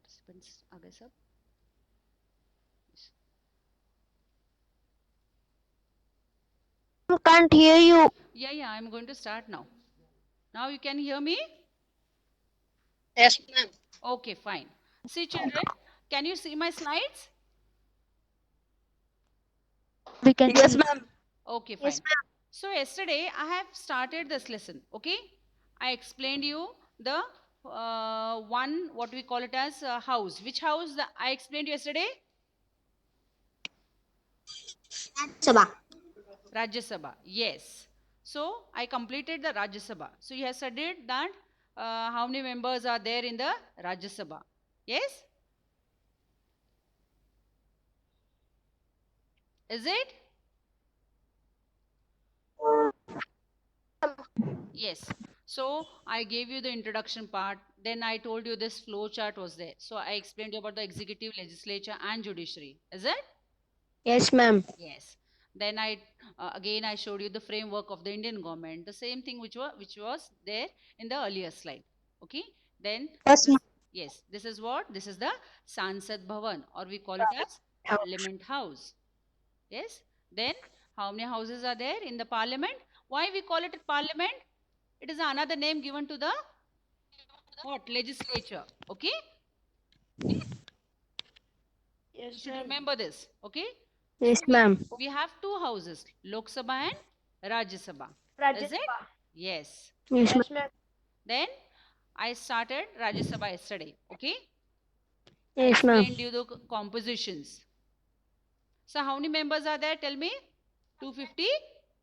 Participants आ गए सब? Yes. Can't hear you. Yeah, I'm going to start now. Now you can hear me? Yes, ma'am. Okay, fine. See children, can you see my slides? We can. Yes, ma'am. Okay, Yes, fine. So yesterday I have started this lesson, okay? I explained you the one, what we call it as house. Which house I explained yesterday? ma'am. Sabha. Rajya Sabha, yes. So I completed the Rajya Sabha. So you have studied that how many members are there in the Rajya Sabha. Yes? Is it? Yes. So I gave you the introduction part. Then I told you this flow chart was there. So I explained you about the executive, legislature, and judiciary. Is it? Yes, ma'am. Yes. Then I again I showed you the framework of the Indian government. The same thing which was there in the earlier slide. Okay. Then Yes, this ma'am. yes, this is what? This is the Sansad Bhavan, or we call it as Parliament House. Yes. Then how many houses are there in the Parliament? Why we call it a Parliament? It is another name given to the what? Legislature. Okay. You Yes, should ma'am. remember this. Okay. Yes, So ma'am. we have two houses, Lok Sabha and Rajya Sabha. Is it? Yes. Yes, yes, ma'am. Then I started Rajya Sabha yesterday. Okay. I Yes, ma'am. explained you the compositions. So how many members are there? Tell me. 250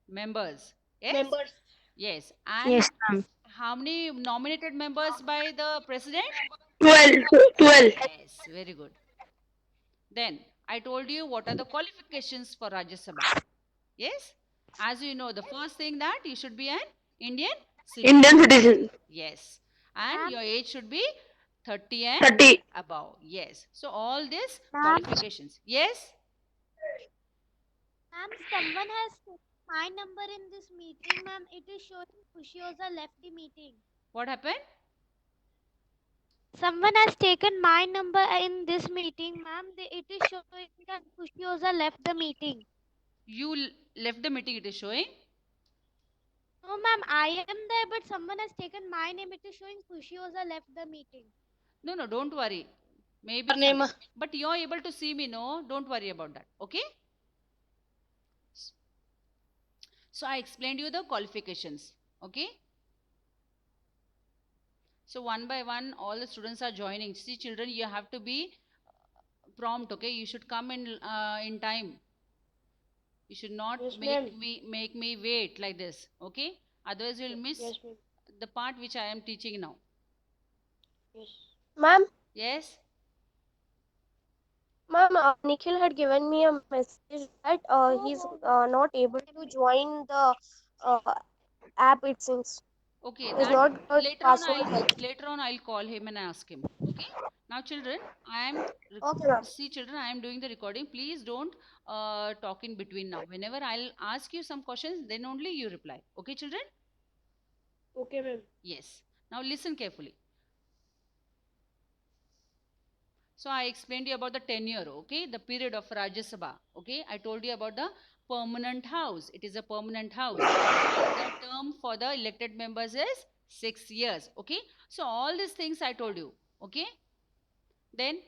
members. Yes. Members. Yes. And Yes, ma'am. how many nominated members by the president? 12. 12. Yes. Very good. Then I told you what are the qualifications for Rajya Sabha. Yes. As you know, the first thing that you should be an Indian citizen. Indian citizen. Yes. And your age should be 30 and 30. above. Yes. So all these Ma'am, qualifications. Yes. ma'am, someone has taken my number in this meeting, ma'am. It is showing Kushioza left the meeting. What happened? Someone has taken my number in this meeting, ma'am. It is showing that Kushioza left the meeting. You left the meeting, it is showing. No, ma'am, I am there, but someone has taken my name. It is showing Kushioza left the meeting. No, don't worry. Maybe Her name. something. But you're able to see me, no? Don't worry about that. Okay? So I explained you the qualifications. Okay? So one by one, all the students are joining. See, children, you have to be prompt. Okay? You should come in time. You should not Yes, make ma'am. me wait like this. Okay? Otherwise, you'll miss Yes, ma'am. the part which I am teaching now. Yes. Ma'am, Yes? ma'am, Nikhil had given me a message that he's not able to join the uh, app, it seems. Okay, He's that not got password yet. later on I'll call him and ask him. Okay. Now, children, Okay, ma'am. see, children, I am doing the recording. Please don't talk in between now. Whenever I'll ask you some questions, then only you reply. Okay, children? Okay, ma'am. Yes. Now listen carefully. So I explained you about the tenure, okay, the period of Rajya Sabha. Okay, I told you about the permanent house. It is a permanent house. The term for the elected members is 6 years. Okay, so all these things I told you. Okay, then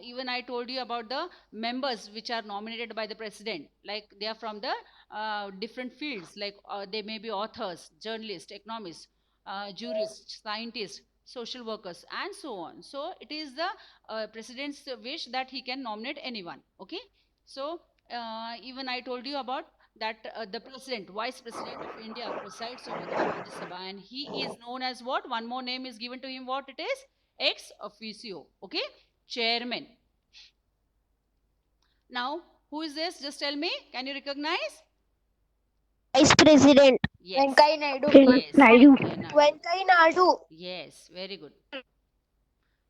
even I told you about the members which are nominated by the president. Like they are from the different fields. Like they may be authors, journalists, economists, jurists, scientists, social workers, and so on. So it is the president's wish that he can nominate anyone. Okay. So even I told you about that the president, vice president of India, presides over the Rajya Sabha, and he is known as what? One more name is given to him. What it is? Ex officio. Okay, chairman. Now, who is this? Just tell me. Can you recognize? Vice President. Yes. Venkaiah Naidu. Yes. Naidu. Venkaiah Naidu. Venkaiah Naidu. Yes, very good.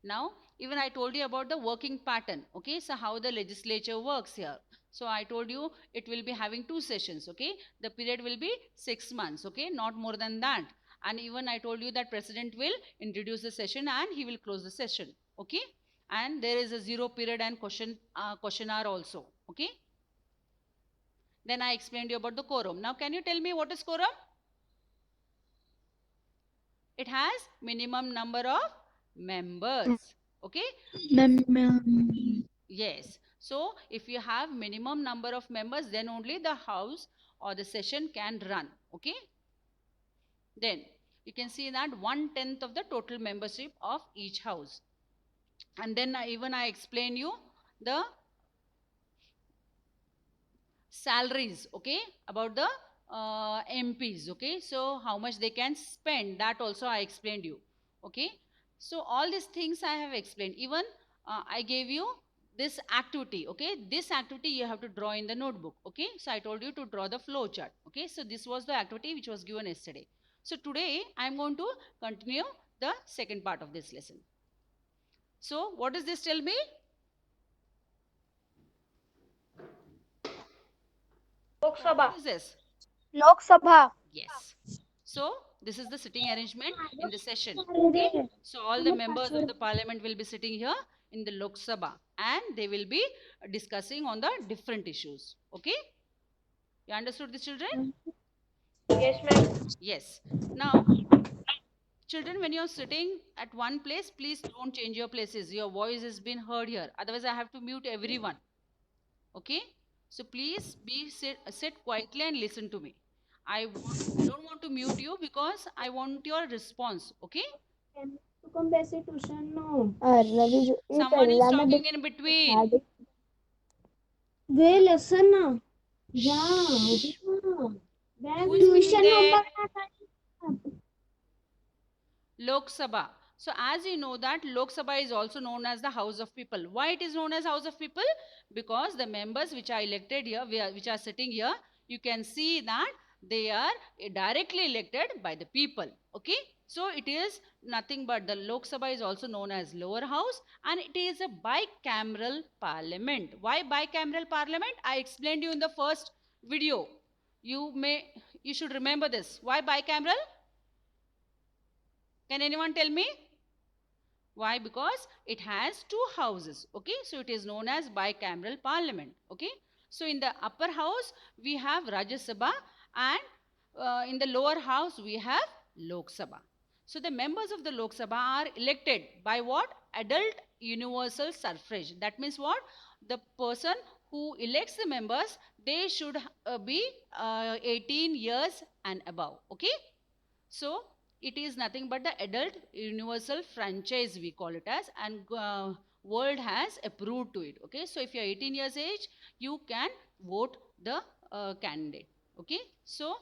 Now, even I told you about the working pattern. Okay, so how the legislature works here. So I told you it will be having two sessions. Okay, the period will be 6 months. Okay, not more than that. And even I told you that president will introduce the session and he will close the session. Okay, and there is a zero period and question hour also. Okay, then I explained you about the quorum. Now can you tell me what is quorum? It has minimum number of members. Okay, yes, so if you have minimum number of members, then only the house or the session can run. Okay, then you can see that 1/10 of the total membership of each house. And then I explain you the salaries, okay, about the MPs. Okay, so how much they can spend, that also I explained you. Okay, so all these things I have explained. Even I gave you this activity. Okay, this activity you have to draw in the notebook. Okay, so I told you to draw the flow chart. Okay, so this was the activity which was given yesterday. So today I am going to continue the second part of this lesson. So what does this tell me? Lok Sabha. What is this? Lok Sabha. Yes. So this is the sitting arrangement in the session. Okay. So all the members of the parliament will be sitting here in the Lok Sabha and they will be discussing on the different issues. Okay. You understood this, children? Yes, ma'am. Yes. Now, children, when you're sitting at one place, please don't change your places. Your voice has been heard here. Otherwise, I have to mute everyone. Okay. So please sit quietly and listen to me. I don't want to mute you because I want your response. Okay. Someone is talking in between. Who is speaking there? Lok Sabha. So as you know that Lok Sabha is also known as the House of People. Why it is known as House of People? Because the members which are elected here, which are sitting here, you can see that they are directly elected by the people. Okay. So it is nothing but the Lok Sabha is also known as lower house and it is a bicameral parliament. Why bicameral parliament? I explained you in the first video. You should remember this. Why bicameral? Can anyone tell me? Why? Because it has two houses. Okay, so it is known as bicameral parliament. Okay, so in the upper house we have Rajya Sabha and in the lower house we have Lok Sabha. So the members of the Lok Sabha are elected by what? Adult universal suffrage. That means what? The person who elects the members, they should be 18 years and above. Okay, so it is nothing but the adult universal franchise we call it as, and world has approved to it. Okay, so if you are 18 years age, you can vote the candidate. Okay, so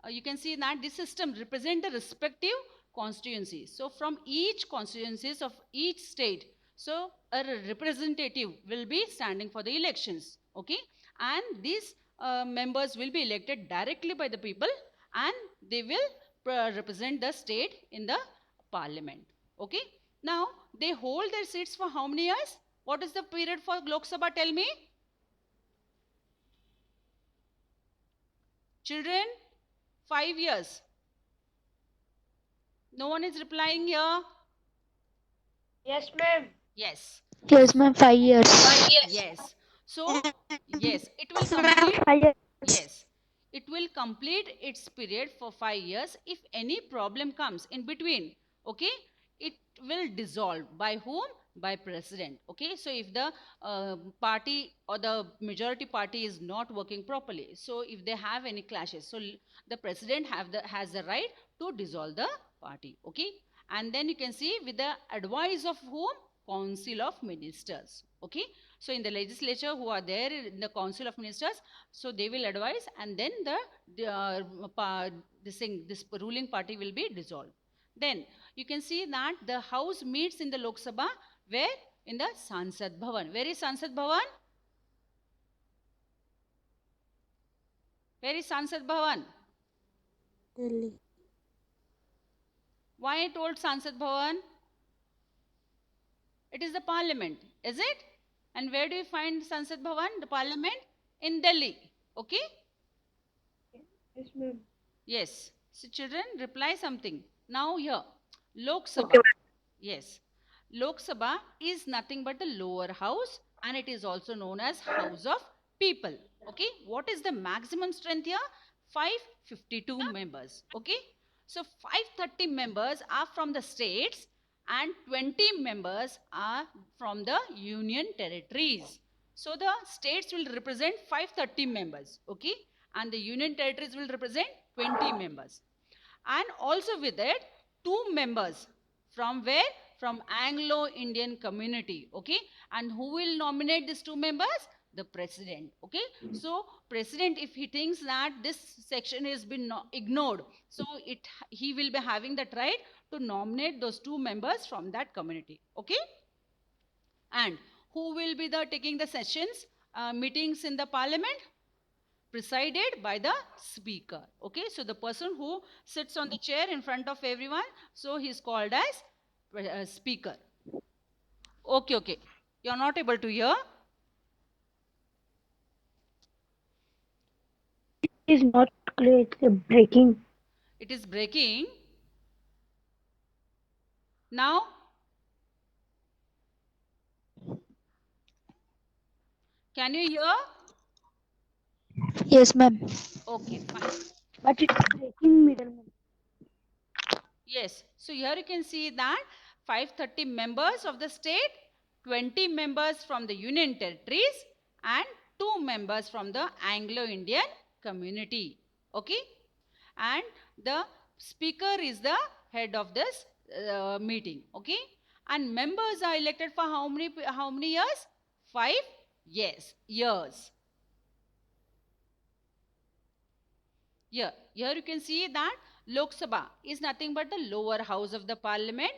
you can see that this system represent the respective constituencies. So from each constituencies of each state, so a representative will be standing for the elections. Okay, and these members will be elected directly by the people and they will represent the state in the parliament. Okay, now they hold their seats for how many years? What is the period for Lok Sabha? Tell me, children. 5 years. No one is replying here. Yes, ma'am. Yes. Yes, ma'am, 5 years. Yes. So yes, it will complete. Yes, it will complete its period for 5 years. If any problem comes in between, okay, it will dissolve. By whom? By president. Okay, so if the party or the majority party is not working properly, so if they have any clashes, so the president has the right to dissolve the party. Okay, and then you can see with the advice of whom? Council of Ministers. Okay, so in the legislature who are there in the Council of Ministers, so they will advise and then this ruling party will be dissolved. Then you can see that the house meets in the Lok Sabha where? In the Sansad Bhavan. Where is Sansad Bhavan? Where is Sansad Bhavan? Delhi. Why I told Sansad Bhavan? It is the parliament, is it? And where do you find Sansad Bhavan, the parliament? In Delhi. Okay? Yes, ma'am. Yes. So children, reply something. Now here, Lok Sabha. Yes. Lok Sabha is nothing but the lower house and it is also known as House of People. Okay. What is the maximum strength here? 552 members. Okay. So 530 members are from the states and 20 members are from the union territories. So the states will represent 530 members. Okay. And the union territories will represent 20 members. And also with it, two members from where? From Anglo-Indian community. Okay. And who will nominate these two members? The president. Okay. So president, if he thinks that this section has been ignored, so he will be having that right to nominate those two members from that community. Okay. And who will be the taking the sessions, meetings in the parliament? Presided by the speaker. Okay, so the person who sits on the chair in front of everyone, so he's called as speaker. Okay, okay. You're not able to hear? It is not clear. It's breaking. It is breaking. Now? Can you hear? Yes, ma'am. Okay, fine. But it's breaking middle, ma'am. Yes. So here you can see that 530 members of the state, 20 members from the union territories and 2 members from the Anglo-Indian community. Okay. And the speaker is the head of this meeting. Okay. And members are elected for how many years? 5 years. Here you can see that Lok Sabha is nothing but the lower house of the parliament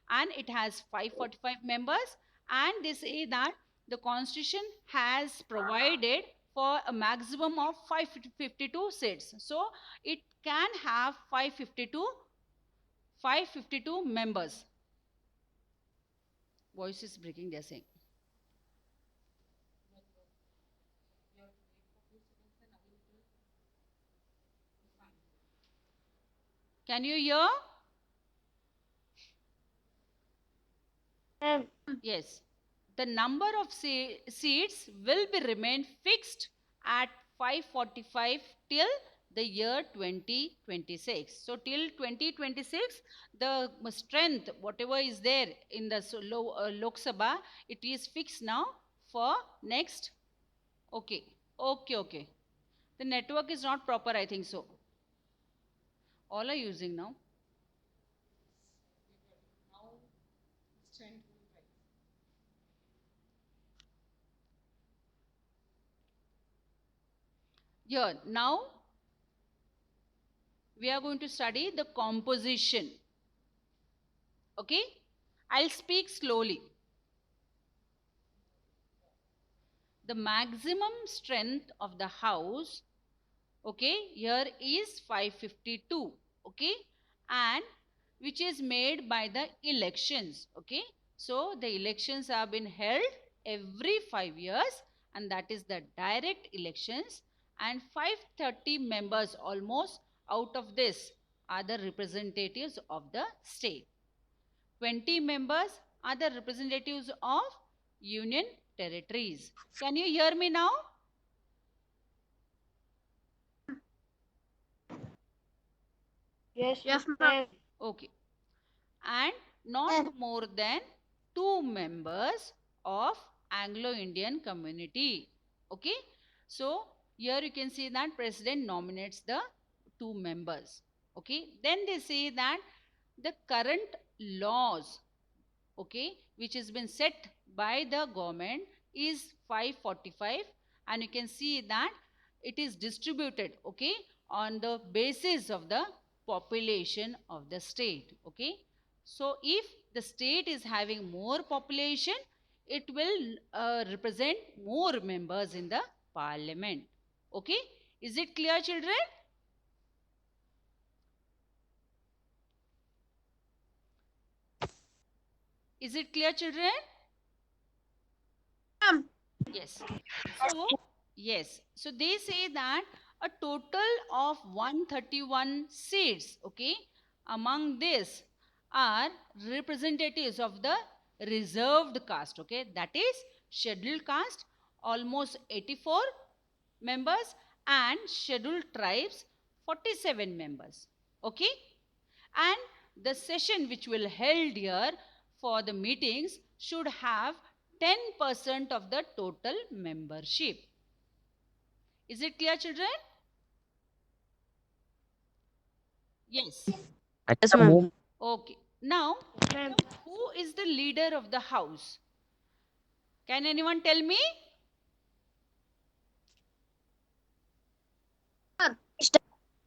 and it has 545 members and they say that the constitution has provided for a maximum of 552 seats. So it can have 552 members. Voice is breaking, they're saying. Can you hear? Yes. The number of seats will be remain fixed at 545 till the year 2026. So till 2026, the strength, whatever is there in the Lok Sabha, it is fixed now for next. Okay. Okay. The network is not proper, I think so. All are using now. Here, now we are going to study the composition. Okay? I'll speak slowly. The maximum strength of the house, okay, here is 552, okay, and which is made by the elections, okay. So the elections have been held every 5 years and that is the direct elections and 530 members almost out of this are the representatives of the state. 20 members are the representatives of union territories. Can you hear me now? Yes, ma'am. Okay. And not more than 2 members of Anglo-Indian community. Okay. So here you can see that president nominates the 2 members. Okay. Then they say that the current laws, okay, which has been set by the government is 545 and you can see that it is distributed, okay, on the basis of the population of the state, okay. So if the state is having more population, it will represent more members in the parliament, okay. Is it clear, children? Is it clear, children? Yes. So, yes. So they say that a total of 131 seats, okay, Among this are representatives of the reserved caste, okay, that is scheduled caste, almost 84 members, and scheduled tribes 47 members, okay. And the session which will held here for the meetings should have 10% of the total membership. Is it clear, children? Yes. Yes, ma'am. Okay. Now, who is the leader of the house? Can anyone tell me?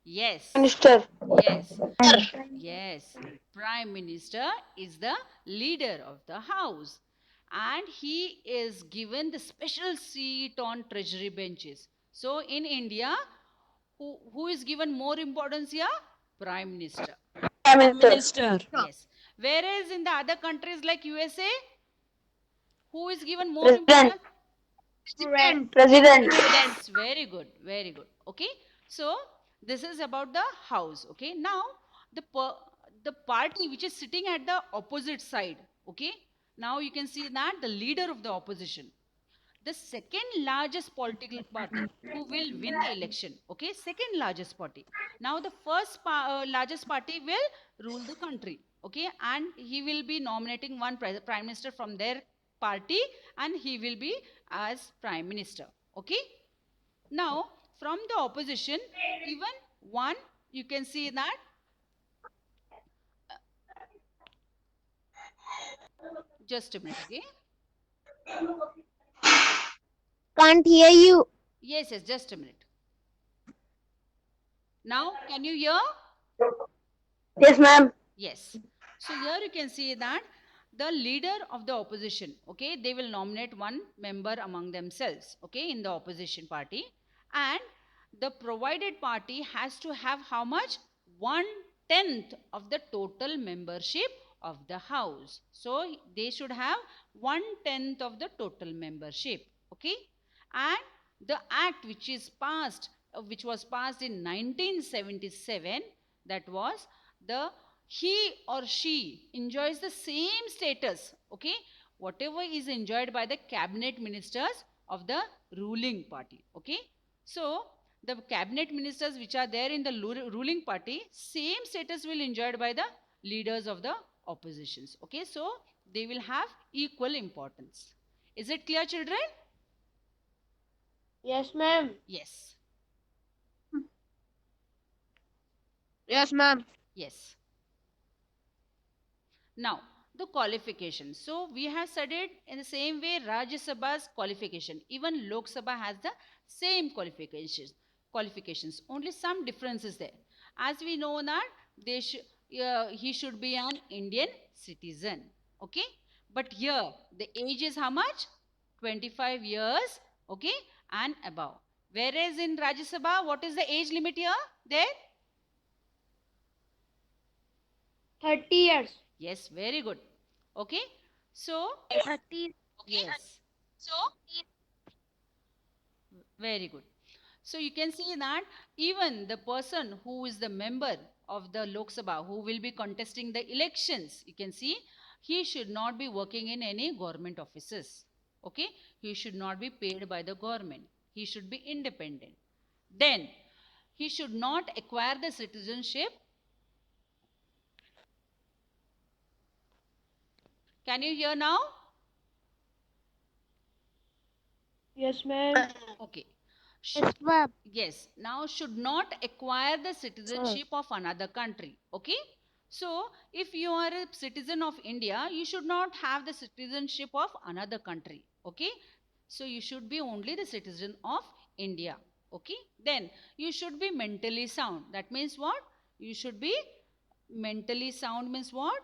Yes. Minister. Yes. Yes. Prime Minister is the leader of the house. And he is given the special seat on treasury benches. So in India, who is given more importance here? Prime Minister. Prime Minister. Yes. Whereas in the other countries like USA, who is given more President. importance? President. Yes, very good, very good. Okay, so this is about the house. Okay, now the party which is sitting at the opposite side. Okay, now you can see that the leader of the opposition, the second largest political party who will win the election. Okay, second largest party. Now the first largest party will rule the country. Okay, and he will be nominating one prime minister from their party, and he will be as prime minister. Okay, now from the opposition, even one, you can see that just a minute. Okay, Can't hear you. yes, just a minute. Now can you hear? Yes, ma'am. Yes. So here you can see that the leader of the opposition, okay, they will nominate one member among themselves, okay, in the opposition party, and the provided party has to have how much? 1/10 of the total membership of the house. So they should have 1/10 of the total membership, okay. And the act which is passed, which was passed in 1977, that was the he or she enjoys the same status, okay, whatever is enjoyed by the cabinet ministers of the ruling party, okay. So the cabinet ministers which are there in the ruling party, same status will enjoyed by the leaders of the oppositions, okay. So they will have equal importance. Is it clear, children? Yes, ma'am. Yes. Yes, ma'am. Yes. Now, the qualifications. So, we have studied in the same way Rajya Sabha's qualification. Even Lok Sabha has the same qualifications. Only some differences there. As we know that he should be an Indian citizen. Okay. But here, the age is how much? 25 years. Okay. And above. Whereas in Rajya Sabha, what is the age limit here? There? 30 years. Yes, very good. Okay. So, 30. yes. Very good. So you can see that even the person who is the member of the Lok Sabha who will be contesting the elections, you can see he should not be working in any government offices. Okay. He should not be paid by the government. He should be independent. Then he should not acquire the citizenship. Can you hear now? Yes, ma'am. Okay. Yes, ma'am. Yes, now should not acquire the citizenship of another country. Okay. So, if you are a citizen of India, you should not have the citizenship of another country. Okay. So, you should be only the citizen of India. Okay. Then, you should be mentally sound. That means what? You should be mentally sound means what?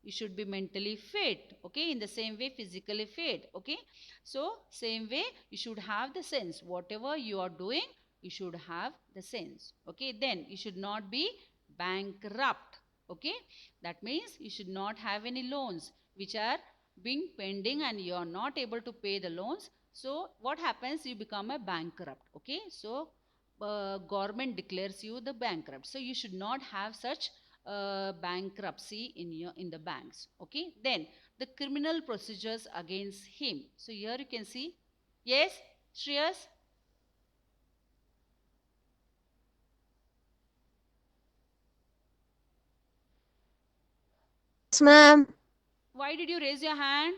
You should be mentally fit. Okay. In the same way, physically fit. Okay. So, same way, you should have the sense. Whatever you are doing, you should have the sense. Okay. Then, you should not be bankrupt. Okay. That means you should not have any loans which are being pending and you are not able to pay the loans. So, what happens? You become a bankrupt. Okay. So, government declares you the bankrupt. So, you should not have such bankruptcy in the banks. Okay, then the criminal procedures against him. So here you can see, yes, Shreyas. Yes, ma'am. Why did you raise your hand?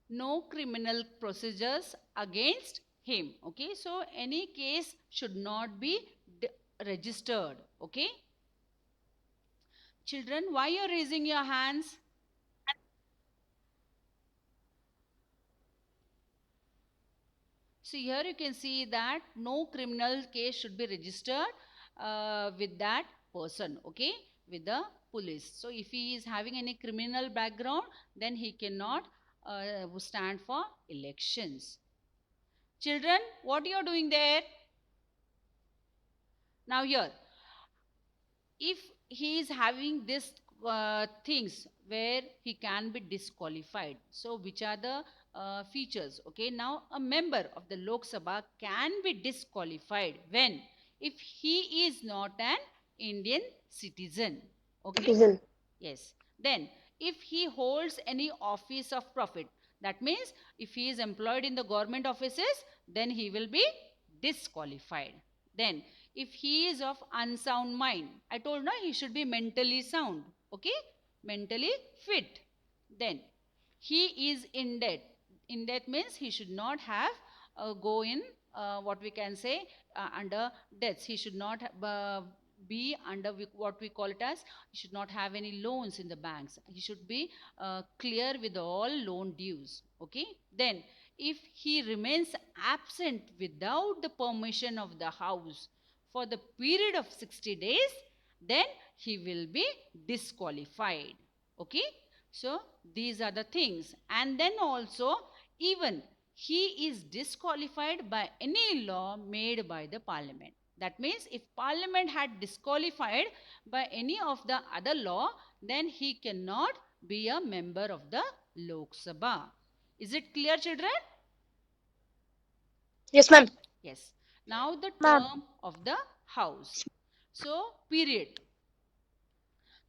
No criminal procedures against him. Okay, so any case should not be registered. Okay, children, why you are raising your hands? So here you can see that no criminal case should be registered with that person, okay, with the police. So if he is having any criminal background, then he cannot stand for elections. Children, what you are doing there? Now here, if he is having this things where he can be disqualified, so which are the features? Okay, now a member of the Lok Sabha can be disqualified when if he is not an Indian citizen. Okay, Citizen. yes, then if he holds any office of profit, that means if he is employed in the government offices, then he will be disqualified. Then if he is of unsound mind, I told no, he should be mentally sound, okay, mentally fit. Then he is in debt. In debt means he should not have go in what we can say under debts. He should not be under what we call it as, he should not have any loans in the banks. He should be clear with all loan dues. Okay, then if he remains absent without the permission of the house for the period of 60 days, then he will be disqualified. Okay, so these are the things. And then also, even he is disqualified by any law made by the parliament. That means if parliament had disqualified by any of the other law, then he cannot be a member of the Lok Sabha. Is it clear, children? Yes, ma'am. Yes. Now the Ma'am. term of the house. So, period.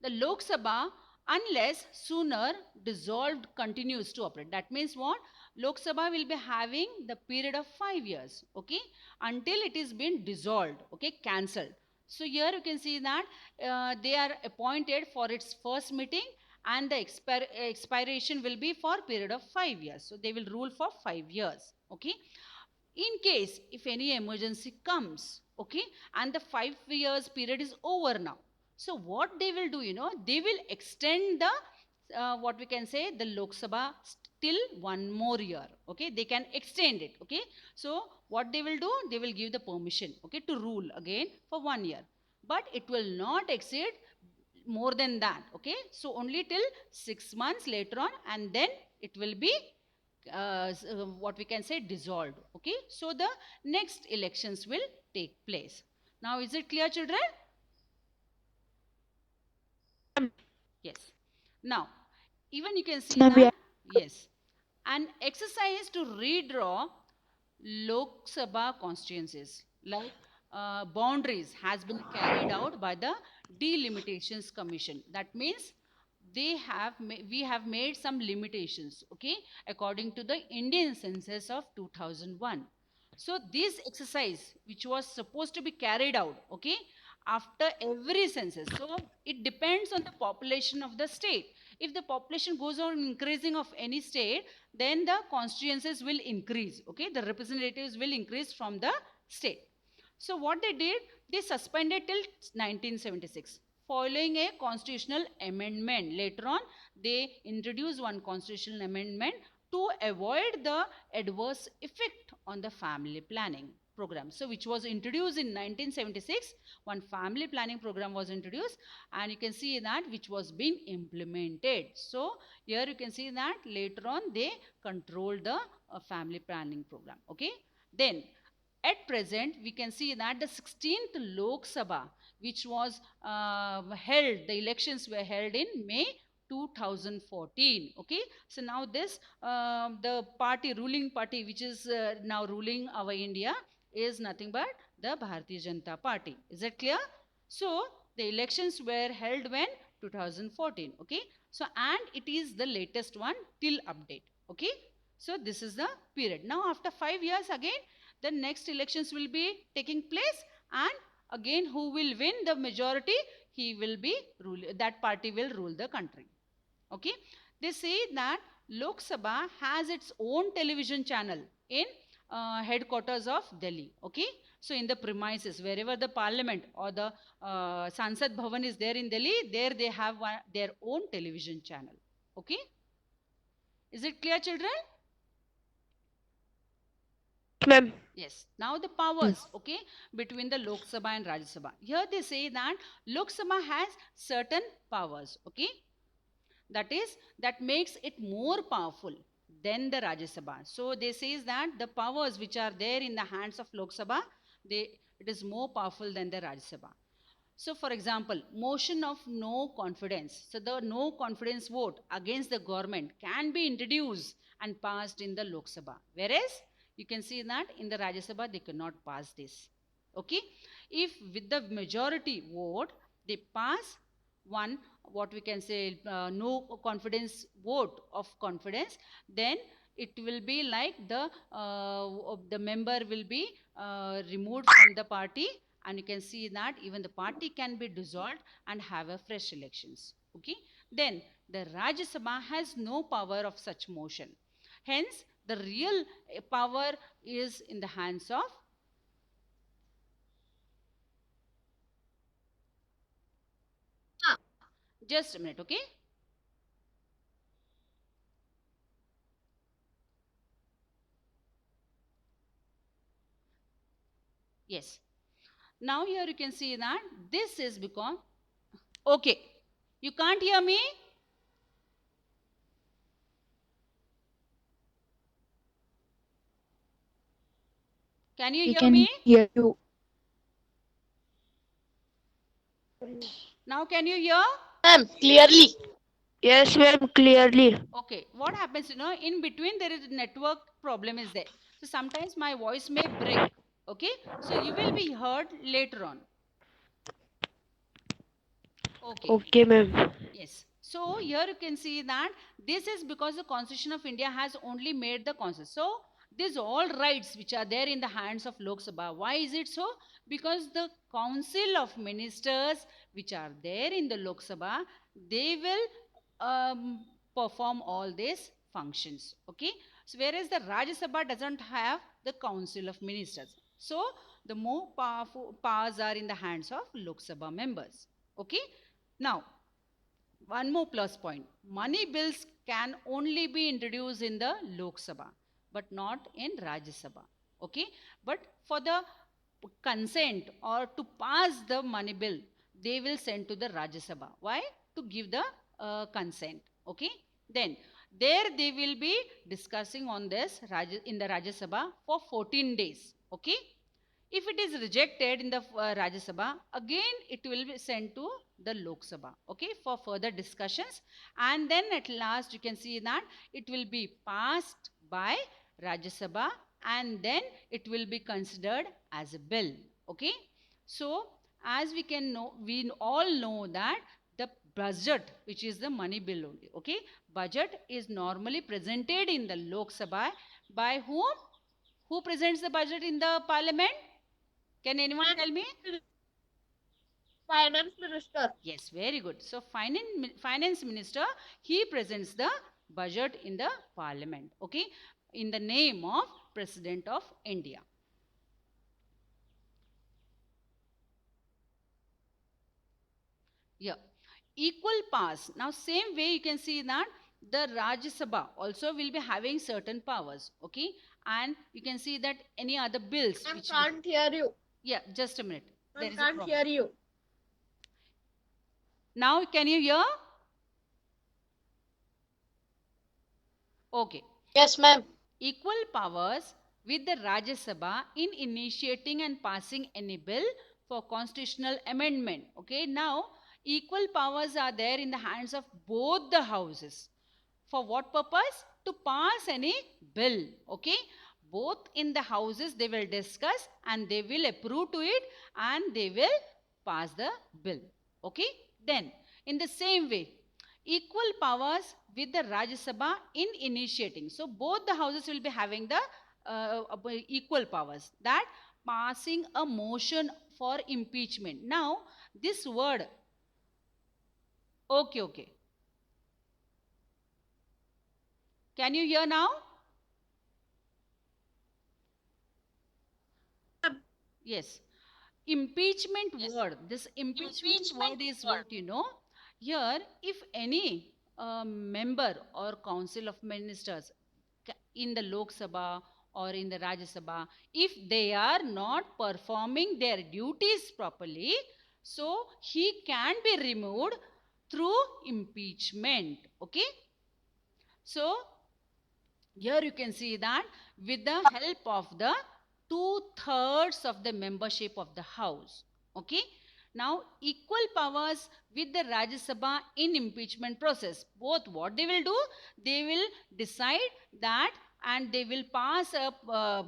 The Lok Sabha, unless sooner dissolved, continues to operate. That means what? Lok Sabha will be having the period of 5 years, okay, until it is been dissolved, okay, cancelled. So here you can see that they are appointed for its first meeting, and the expiration will be for period of 5 years. So they will rule for 5 years, okay. In case if any emergency comes, okay, and the 5 years period is over now, so what they will do, they will extend the what we can say the Lok Sabha till 1 more year. Okay, they can extend it. Okay, so what they will do, they will give the permission, okay, to rule again for 1 year, but it will not exceed more than that. Okay, so only till 6 months later on, and then it will be what we can say dissolved. Okay, so the next elections will take place. Now is it clear, children? Yes. Now even you can see Ma'am, that, yes, an exercise to redraw Lok Sabha constituencies like boundaries has been carried out by the Delimitations Commission. That means we have made some limitations, okay, according to the Indian census of 2001. So this exercise, which was supposed to be carried out, okay, after every census, so it depends on the population of the state. If the population goes on increasing of any state, then the constituencies will increase, okay, the representatives will increase from the state. So what they did, they suspended till 1976 following a constitutional amendment. Later on, they introduced one constitutional amendment to avoid the adverse effect on the family planning program. So which was introduced in 1976, one family planning program was introduced, and you can see that which was being implemented. So here you can see that later on they controlled the family planning program. Okay, then at present we can see that the 16th Lok Sabha, which was held, the elections were held in May 2014. Okay, so now this the ruling party which is now ruling our India is nothing but the Bharatiya Janata Party. Is that clear? So the elections were held when 2014. Okay. So and it is the latest one till update. Okay. So this is the period. Now after 5 years again the next elections will be taking place, and again who will win the majority, he will be that party will rule the country. Okay. They say that Lok Sabha has its own television channel in headquarters of Delhi. Okay. So in the premises, wherever the parliament or the Sansad Bhavan is there in Delhi, there they have their own television channel. Okay. Is it clear, children? Ma'am. Yes. Now the powers, okay, between the Lok Sabha and Rajya Sabha. Here they say that Lok Sabha has certain powers, okay, that makes it more powerful than the Rajya Sabha. So they says that the powers which are there in the hands of Lok Sabha, it is more powerful than the Rajya Sabha. So for example, motion of no confidence. So the no confidence vote against the government can be introduced and passed in the Lok Sabha. Whereas you can see that in the Rajya Sabha they cannot pass this. Okay. If with the majority vote they pass one, what we can say, no confidence vote of confidence, then it will be like the member will be removed from the party, and you can see that even the party can be dissolved and have a fresh elections. Okay. Then the Rajya Sabha has no power of such motion. Hence, the real power is in the hands of just a minute. Okay. Yes. Now here you can see that this is because, okay, you can't hear me? Can you hear me? hear you. Now can you hear? Ma'am, clearly. Yes, ma'am, clearly. Okay, what happens, in between there is a network problem is there. So sometimes my voice may break. Okay, so you will be heard later on. Okay. Okay, ma'am. Yes. So here you can see that this is because the Constitution of India has only made the constitution. So these all rights which are there in the hands of Lok Sabha. Why is it so? Because the Council of Ministers which are there in the Lok Sabha, they will perform all these functions. Okay. So whereas the Rajya Sabha doesn't have the Council of Ministers. So the more powerful powers are in the hands of Lok Sabha members. Okay. Now, one more plus point. Money bills can only be introduced in the Lok Sabha, but not in Rajya Sabha. Okay. But for the consent or to pass the money bill, they will send to the Rajya Sabha. Why? To give the consent. Okay. Then there they will be discussing on this in the Rajya Sabha for 14 days. Okay. If it is rejected in the Rajya Sabha, again it will be sent to the Lok Sabha, okay, for further discussions. And then at last you can see that it will be passed by Rajya Sabha, and then it will be considered as a bill, okay. So as we can know, we all know that the budget, which is the money bill only, okay, budget is normally presented in the Lok Sabha by whom? Who presents the budget in the parliament? Can anyone tell me? Finance Minister. Yes, very good. So finance minister, he presents the budget in the parliament, okay, in the name of President of India. Yeah, equal powers. Now same way you can see that the Rajya Sabha also will be having certain powers, okay, and you can see that any other bills I which can't hear you. yeah, just a minute. I There is a can't problem. hear you. Now can you hear? Okay. Yes, ma'am. Equal powers with the Rajya Sabha in initiating and passing any bill for constitutional amendment. Okay, now equal powers are there in the hands of both the houses. For what purpose? To pass any bill. Okay, both in the houses they will discuss and they will approve to it and they will pass the bill. Okay, then in the same way, equal powers with the Rajya Sabha in initiating. So both the houses will be having the equal powers, that passing a motion for impeachment. Now this word, okay, can you hear now? Yes. Impeachment word. This impeachment word is what you know. Here, if any member or council of ministers in the Lok Sabha or in the Rajya Sabha, if they are not performing their duties properly, so he can be removed through impeachment. Okay. So here you can see that with the help of the 2/3 of the membership of the house. Okay. Now equal powers with the Rajya Sabha in impeachment process. Both what they will do, they will decide that and they will pass a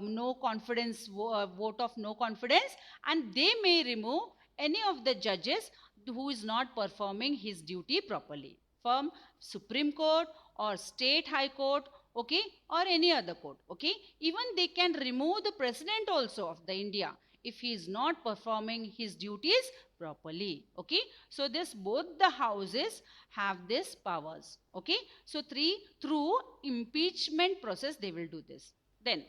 no confidence vote of no confidence, and they may remove any of the judges who is not performing his duty properly from Supreme Court or State High Court, okay, or any other court. Okay, even they can remove the president also of the India if he is not performing his duties properly. Okay, so this both the houses have this powers. Okay, so through impeachment process they will do this. Then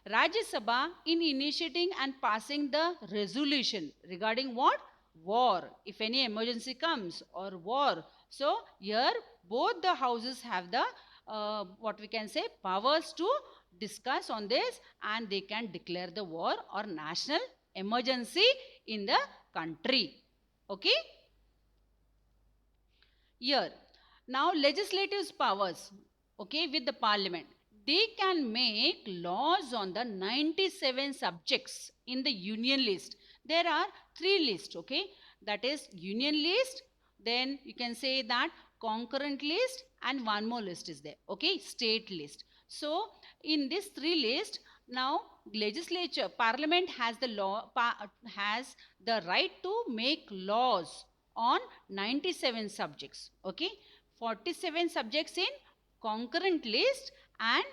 Rajya Sabha in initiating and passing the resolution regarding what? War. If any emergency comes or war. So here both the houses have the what we can say powers to discuss on this, and they can declare the war or national emergency in the country. Okay. Here now legislative powers, okay, with the parliament, they can make laws on the 97 subjects in the union list. There are 3 lists, okay, that is union list, then you can say that concurrent list, and one more list is there, okay, state list. So in this 3 list, now legislature, parliament has the has the right to make laws on 97 subjects. Okay, 47 subjects in concurrent list, and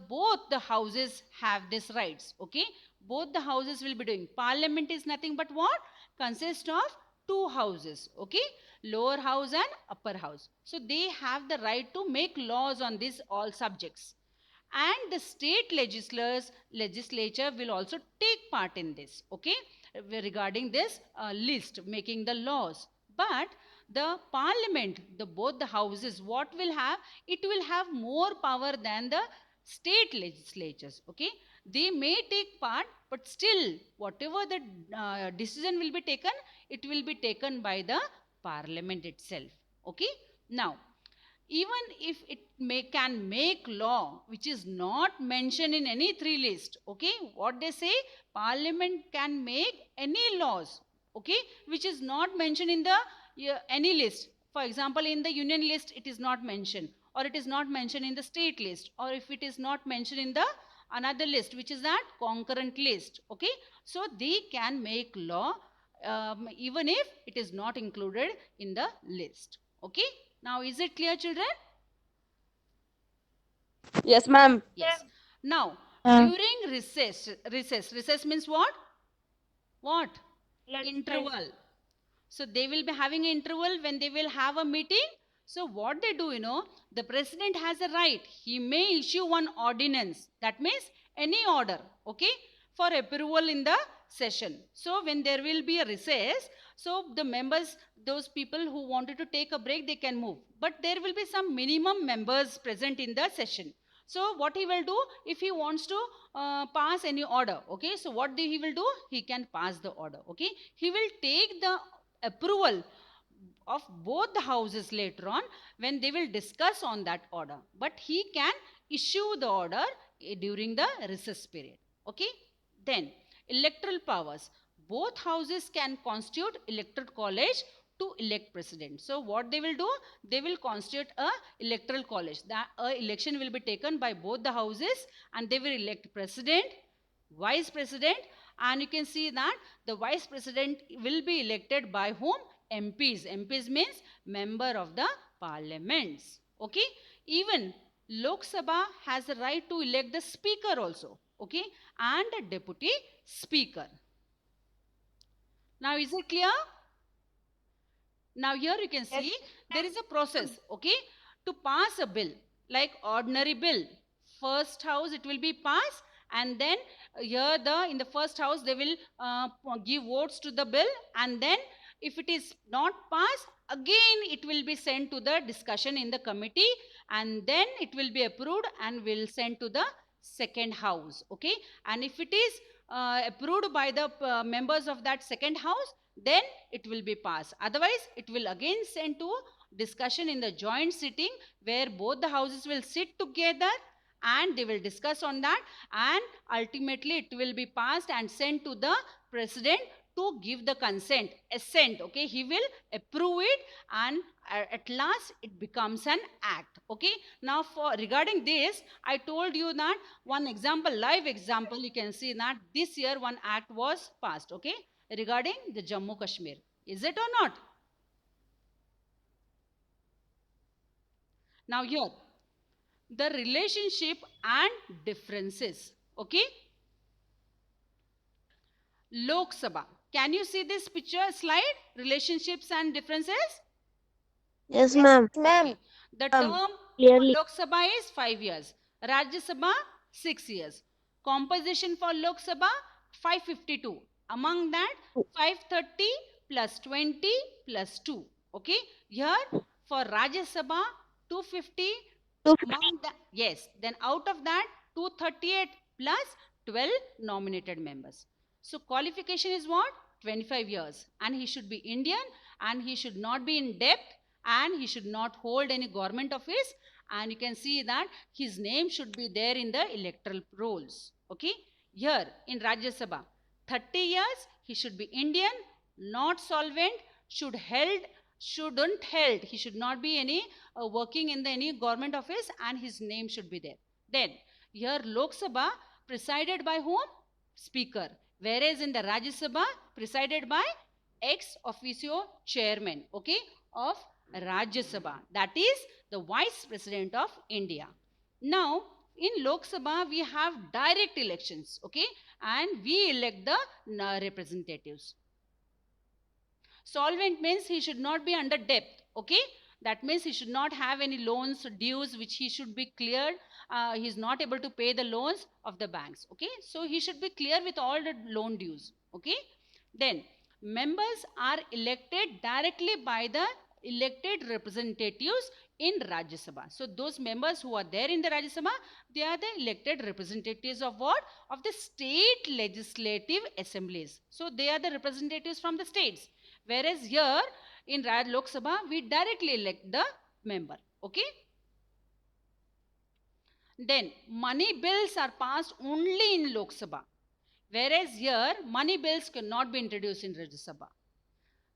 both the houses have these rights. Okay, both the houses will be doing. Parliament is nothing but what? Consists of 2 houses. Okay, lower house and upper house. So they have the right to make laws on these all subjects, and the state legislature will also take part in this. Okay, regarding this list, making the laws. But the parliament, both the houses, what will have? It will have more power than the state legislatures. Okay, they may take part, but still whatever the decision will be taken, it will be taken by the parliament itself. Okay, now even if it can make law which is not mentioned in any 3 list. Okay, what they say, parliament can make any laws, okay, which is not mentioned in the any list. For example, in the union list it is not mentioned, or it is not mentioned in the state list, or if it is not mentioned in the another list, which is that concurrent list. Okay, so they can make law even if it is not included in the list. Okay, now is it clear, children? Yes, ma'am. Yes. Now during recess means what? Interval. So they will be having an interval when they will have a meeting. So what they do, the president has a right. He may issue one ordinance. That means any order, okay, for approval in the session. So when there will be a recess, so the members, those people who wanted to take a break, they can move. But there will be some minimum members present in the session. So what he will do, if he wants to pass any order, okay, so what he will do, he can pass the order. Okay, he will take the approval of both the houses later on when they will discuss on that order, but he can issue the order during the recess period. Okay, then electoral powers, both houses can constitute electoral college to elect president. So what they will do, they will constitute a electoral college. That election will be taken by both the houses, and they will elect president, vice president, and you can see that the vice president will be elected by whom? MPs. MPs means member of the parliaments. Okay. Even Lok Sabha has the right to elect the speaker also. Okay. And a deputy speaker. Now is it clear? Now here you can see there is a process, okay, to pass a bill, like ordinary bill. First house it will be passed, and then here in the first house they will give votes to the bill, and then if it is not passed, again it will be sent to the discussion in the committee, and then it will be approved and will send to the second house, okay. And if it is approved by the members of that second house, then it will be passed. Otherwise, it will again send to discussion in the joint sitting, where both the houses will sit together and they will discuss on that, and ultimately it will be passed and sent to the president to give the consent, assent, okay. He will approve it, and at last it becomes an act, okay. Now for regarding this, I told you that one example, live example, you can see that this year one act was passed, okay, regarding the Jammu Kashmir. Is it or not? Now here, the relationship and differences, okay. Lok Sabha. Can you see this picture slide? Relationships and differences? Yes, ma'am. Ma'am. The term Clearly. for Lok Sabha is 5 years. Rajya Sabha 6 years. Composition for Lok Sabha 552. Among that 530 plus 20 plus 2. Okay. Here for Rajya Sabha 250. Among that, yes. Then out of that 238 plus 12 nominated members. So qualification is what? 25 years. And he should be Indian, and he should not be in debt, and he should not hold any government office, and you can see that his name should be there in the electoral rolls. Okay. Here in Rajya Sabha 30 years, he should be Indian, not solvent, shouldn't held, he should not be any working in any government office, and his name should be there. Then here Lok Sabha presided by whom? Speaker. Whereas in the Rajya Sabha presided by ex officio chairman, okay, of Rajya Sabha, that is the Vice President of India. Now in Lok Sabha we have direct elections, okay, and we elect the representatives. Solvent means he should not be under debt, okay. That means he should not have any loans, dues which he should be cleared. He is not able to pay the loans of the banks, okay. So he should be clear with all the loan dues, okay. Then members are elected directly by the elected representatives in Rajya Sabha. So those members who are there in the Rajya Sabha, they are the elected representatives of what? Of the state legislative assemblies. So they are the representatives from the states. Whereas here in Lok Sabha, we directly elect the member. Okay. Then money bills are passed only in Lok Sabha. Whereas here money bills cannot be introduced in Rajya Sabha.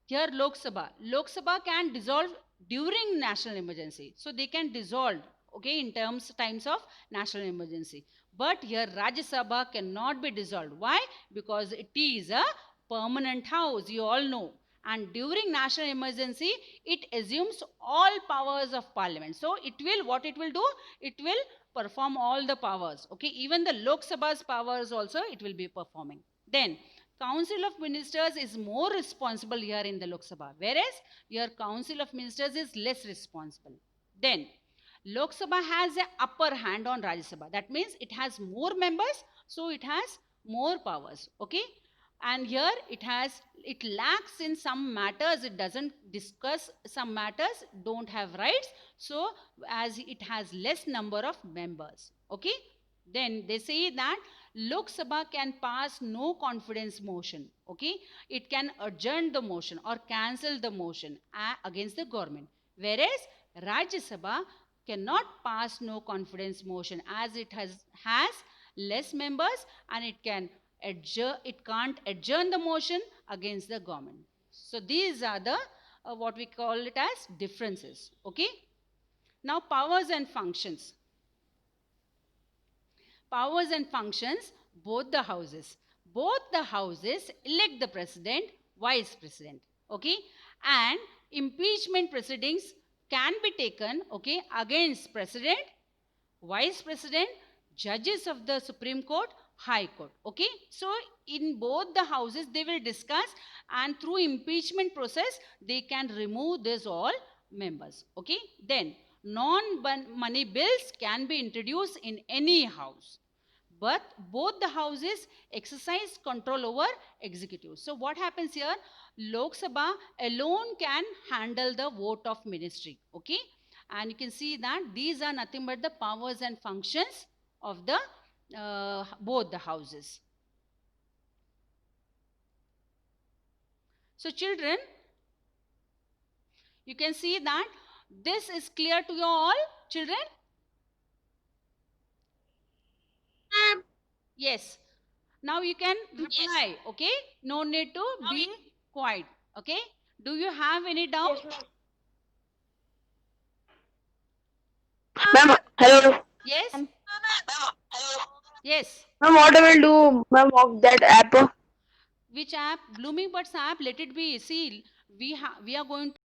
Here Lok Sabha can dissolve during national emergency. So they can dissolve, okay, in times of national emergency. But here Rajya Sabha cannot be dissolved. Why? Because it is a permanent house, you all know. And during national emergency, it assumes all powers of parliament. So it will, what it will do? It will perform all the powers. Okay, even the Lok Sabha's powers also it will be performing. Then Council of Ministers is more responsible here in the Lok Sabha, whereas your Council of Ministers is less responsible. Then Lok Sabha has an upper hand on Rajya Sabha. That means it has more members, so it has more powers. Okay. And here it lacks in some matters, it doesn't discuss some matters, don't have rights. So as it has less number of members. Okay. Then they say that Lok Sabha can pass no confidence motion. Okay. It can adjourn the motion or cancel the motion against the government. Whereas Rajya Sabha cannot pass no confidence motion, as it has less members, and it can't adjourn the motion against the government. So these are the what we call it as differences. Okay. Now powers and functions. Powers and functions, both the houses elect the president, vice president. Okay. And impeachment proceedings can be taken, okay, against president, vice president, judges of the Supreme Court, High Court. Okay. So in both the houses they will discuss, and through impeachment process they can remove this all members. Okay. Then non-money bills can be introduced in any house, but both the houses exercise control over executive. So what happens here? Lok Sabha alone can handle the vote of ministry. Okay. And you can see that these are nothing but the powers and functions of the both the houses. So children, you can see that this is clear to you all, children? Yes. Now you can reply. Okay. No need to be quiet. Okay. Do you have any doubt? Ma'am, hello. Yes. Yes. Ma'am, what I will do, ma'am, of that app? Which app? Blooming Buds app. Let it be. See, we are going to